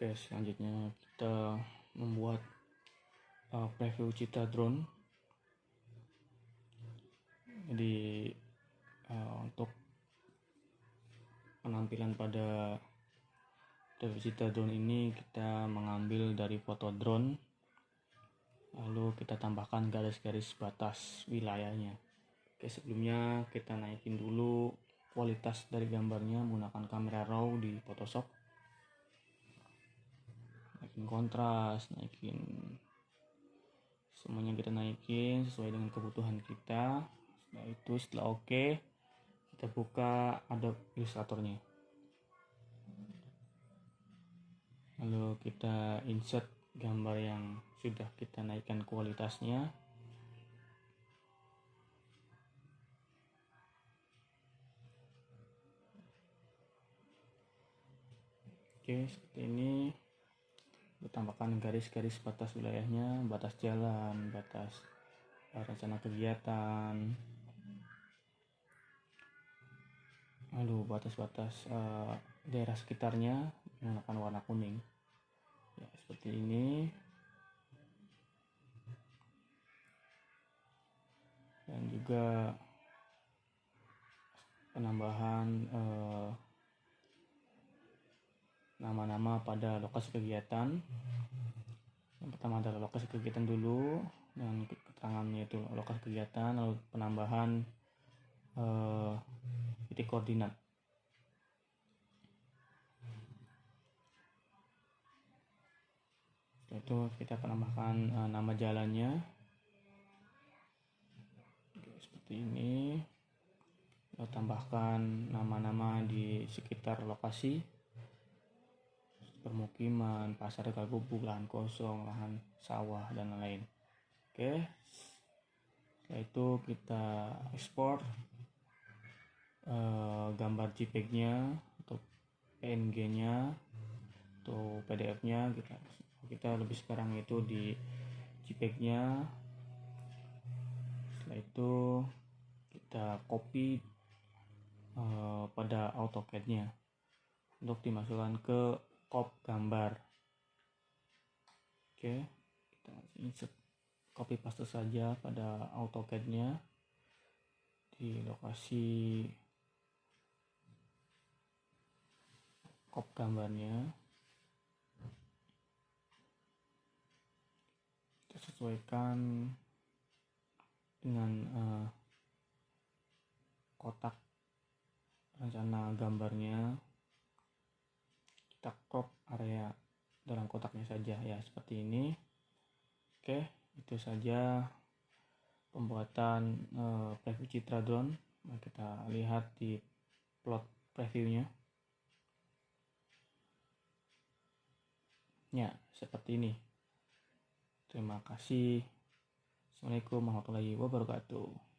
Oke, selanjutnya kita membuat preview Citra Drone. Jadi untuk penampilan pada preview Citra Drone ini kita mengambil dari foto drone, lalu kita tambahkan garis-garis batas wilayahnya. Oke, sebelumnya kita naikin dulu kualitas dari gambarnya menggunakan kamera RAW di Photoshop. Naikin kontras, naikin semuanya, kita naikin sesuai dengan kebutuhan kita. Setelah itu, setelah oke, kita buka Adobe Illustrator-nya, lalu kita insert gambar yang sudah kita naikkan kualitasnya. Oke, seperti ini. Kita tambahkan garis-garis batas wilayahnya, batas jalan, batas rencana kegiatan, lalu batas-batas daerah sekitarnya menggunakan warna kuning. Ya, seperti ini. Dan juga penambahan nama-nama pada lokasi kegiatan. Yang pertama adalah lokasi kegiatan dulu, dan keterangannya itu lokasi kegiatan, lalu penambahan titik koordinat. Setelah itu kita penambahkan nama jalannya. Oke, seperti ini. Lalu tambahkan nama-nama di sekitar lokasi, permukiman, pasar, gubuk, lahan kosong, lahan sawah, dan lain-lain. Oke, setelah itu kita ekspor gambar JPEG-nya atau PNG-nya atau PDF-nya. Kita lebih sekarang itu di JPEG-nya. Setelah itu kita copy pada AutoCAD-nya untuk dimasukkan ke crop gambar. Oke, kita insert, copy paste saja pada AutoCAD-nya di lokasi crop gambarnya. Kita sesuaikan dengan kotak rencana gambarnya. Kita crop area dalam kotaknya saja, ya, seperti ini. Oke, itu saja pembuatan preview Citra Drone. Nah, kita lihat di plot previewnya. Ya, seperti ini. Terima kasih. Assalamualaikum warahmatullahi wabarakatuh.